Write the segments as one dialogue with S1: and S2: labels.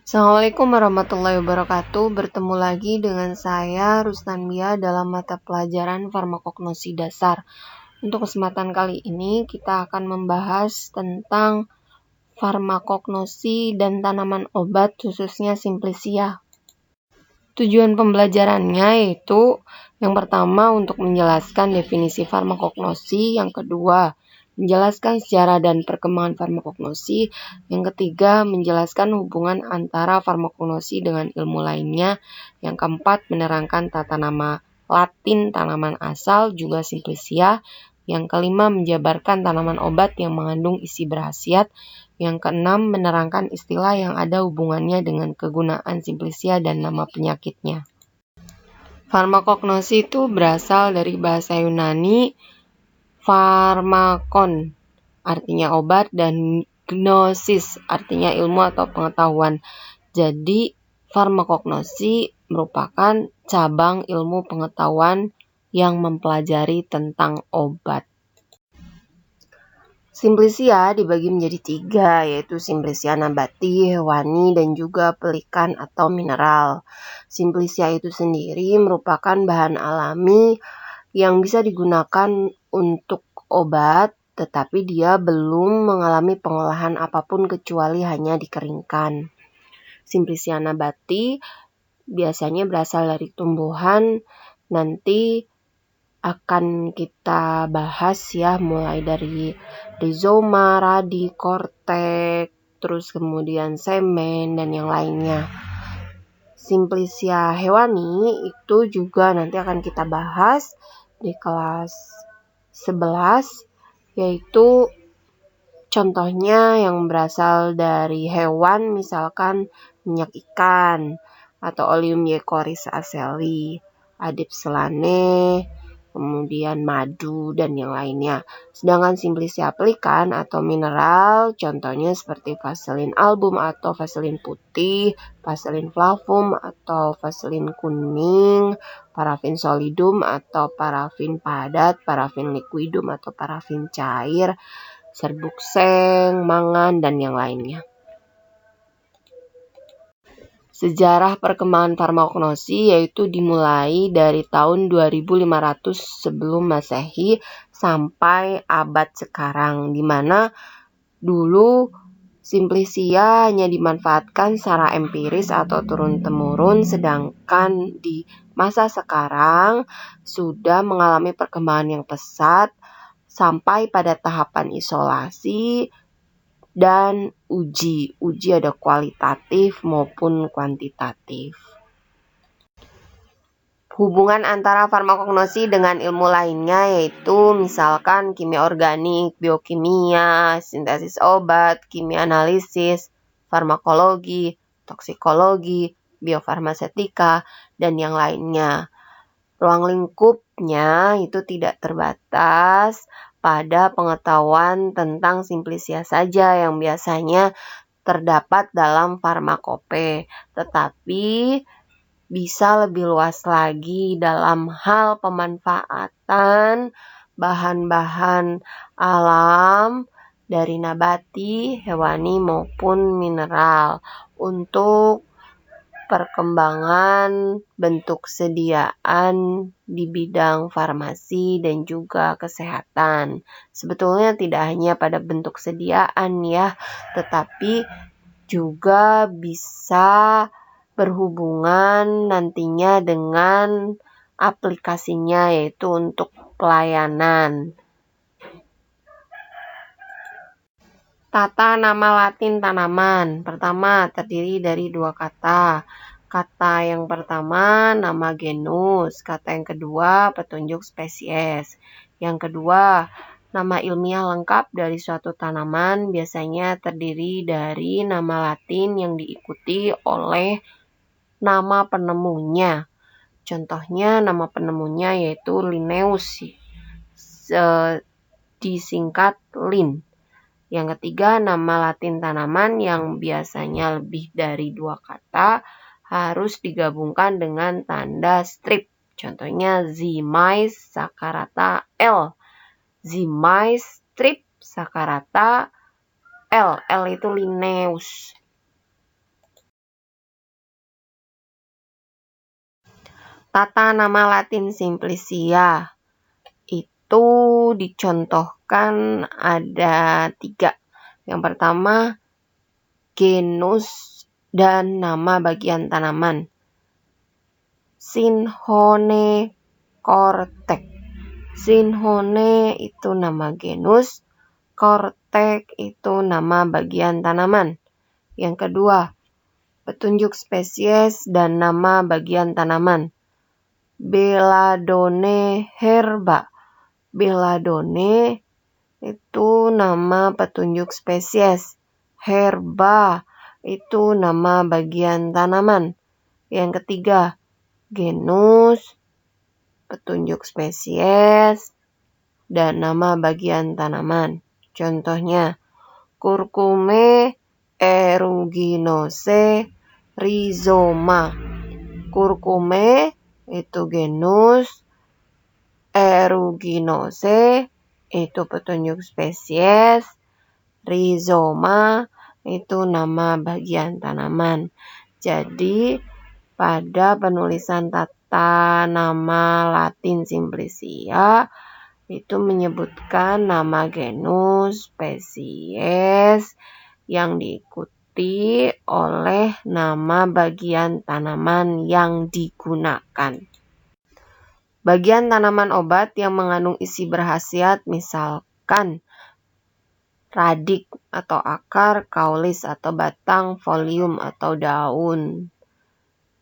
S1: Assalamualaikum warahmatullahi wabarakatuh. Bertemu lagi dengan saya Rustanbia dalam mata pelajaran farmakognosi dasar. Untuk kesempatan kali ini kita akan membahas tentang farmakognosi dan tanaman obat khususnya Simplicia. Tujuan pembelajarannya yaitu yang pertama untuk menjelaskan definisi farmakognosi, yang kedua menjelaskan sejarah dan perkembangan farmakognosi, yang ketiga menjelaskan hubungan antara farmakognosi dengan ilmu lainnya, yang keempat menerangkan tata nama Latin tanaman asal juga Simplicia, yang kelima menjabarkan tanaman obat yang mengandung isi berkhasiat, yang keenam menerangkan istilah yang ada hubungannya dengan kegunaan Simplicia dan nama penyakitnya. Farmakognosi itu berasal dari bahasa Yunani pharmakon, artinya obat, dan gnosis, artinya ilmu atau pengetahuan. Jadi, farmakognosi merupakan cabang ilmu pengetahuan yang mempelajari tentang obat. Simplicia dibagi menjadi 3, yaitu Simplicia nabati, hewani, dan juga pelikan atau mineral. Simplicia itu sendiri merupakan bahan alami yang bisa digunakan untuk obat, tetapi dia belum mengalami pengolahan apapun kecuali hanya dikeringkan. Simplicia nabati biasanya berasal dari tumbuhan, nanti akan kita bahas ya, mulai dari rizoma, radi, kortek, terus kemudian semen, dan yang lainnya. Simplicia hewani itu juga nanti akan kita bahas di kelas 11, yaitu contohnya yang berasal dari hewan, misalkan minyak ikan atau Oleum Yecoris aceli, Adip selane, kemudian madu, dan yang lainnya. Sedangkan Simplicia pelikan atau mineral, contohnya seperti Vaselin album atau Vaselin putih, Vaselin flavum atau Vaselin kuning, parafin solidum atau parafin padat, parafin liquidum atau parafin cair, serbuk seng, mangan, dan yang lainnya. Sejarah perkembangan farmakognosi yaitu dimulai dari tahun 2500 sebelum Masehi sampai abad sekarang, di mana dulu Simplicia hanya dimanfaatkan secara empiris atau turun-temurun, sedangkan di masa sekarang sudah mengalami perkembangan yang pesat sampai pada tahapan isolasi dan uji ada kualitatif maupun kuantitatif. Hubungan antara farmakognosi dengan ilmu lainnya yaitu misalkan kimia organik, biokimia, sintesis obat, kimia analisis, farmakologi, toksikologi, biofarmasetika, dan yang lainnya. Ruang lingkupnya itu tidak terbatas pada pengetahuan tentang Simplicia saja yang biasanya terdapat dalam farmakope, tetapi bisa lebih luas lagi dalam hal pemanfaatan bahan-bahan alam dari nabati, hewani, maupun mineral untuk perkembangan bentuk sediaan di bidang farmasi dan juga kesehatan. Sebetulnya tidak hanya pada bentuk sediaan ya, tetapi juga bisa berhubungan nantinya dengan aplikasinya, yaitu untuk pelayanan. Tata nama Latin tanaman. Pertama, terdiri dari 2 kata. Kata yang pertama nama genus, kata yang kedua petunjuk spesies. Yang kedua, nama ilmiah lengkap dari suatu tanaman biasanya terdiri dari nama Latin yang diikuti oleh nama penemunya. Contohnya nama penemunya yaitu Linnaeus, disingkat Lin. Yang ketiga, nama Latin tanaman yang biasanya lebih dari 2 kata harus digabungkan dengan tanda strip. Contohnya Zimais saccharata L. Zimais strip saccharata L. L itu Linnaeus. Tata nama Latin Simplicia itu dicontohkan ada 3. Yang pertama, genus dan nama bagian tanaman. Synhonecortec. Synhone itu nama genus, cortec itu nama bagian tanaman. Yang kedua, petunjuk spesies dan nama bagian tanaman. Belladone herba. Belladone itu nama petunjuk spesies. Herba itu nama bagian tanaman. Yang ketiga, genus, petunjuk spesies, dan nama bagian tanaman. Contohnya, Curcume aeruginosa rhizoma. Curcume itu genus, aeruginosa itu petunjuk spesies, rhizoma itu nama bagian tanaman. Jadi pada penulisan tata nama Latin Simplicia itu menyebutkan nama genus, spesies yang diikuti oleh nama bagian tanaman yang digunakan. Bagian tanaman obat yang mengandung isi berkhasiat misalkan radik atau akar, kaulis atau batang, folium atau daun.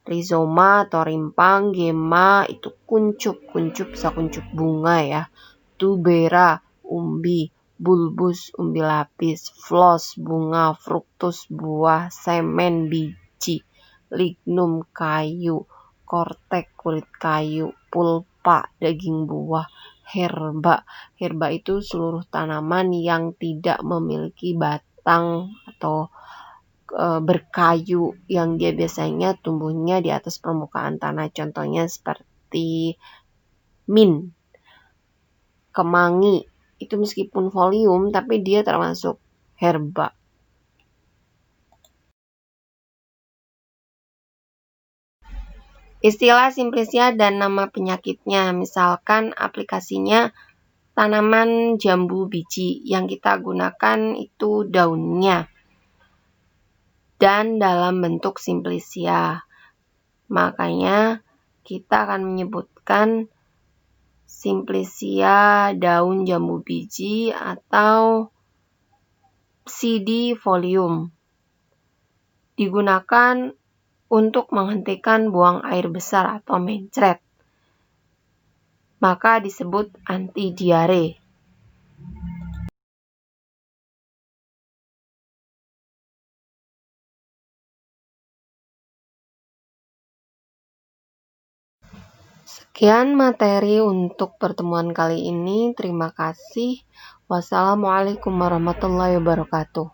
S1: Rizoma atau rimpang, gema itu kuncup bisa kuncup bunga ya. Tubera, umbi, bulbus, umbi lapis, flos, bunga, fruktus, buah, semen, biji, lignum, kayu, kortek, kulit kayu, pulpa, daging buah, herba. Herba itu seluruh tanaman yang tidak memiliki batang atau berkayu, yang dia biasanya tumbuhnya di atas permukaan tanah. Contohnya seperti mint, kemangi. Itu meskipun folium tapi dia termasuk herba. Istilah Simplicia dan nama penyakitnya, misalkan aplikasinya tanaman jambu biji, yang kita gunakan itu daunnya dan dalam bentuk Simplicia. Makanya kita akan menyebutkan Simplicia daun jambu biji atau pseudifolium. Digunakan untuk menghentikan buang air besar atau mencret. Maka disebut anti diare. Sekian materi untuk pertemuan kali ini. Terima kasih. Wassalamualaikum warahmatullahi wabarakatuh.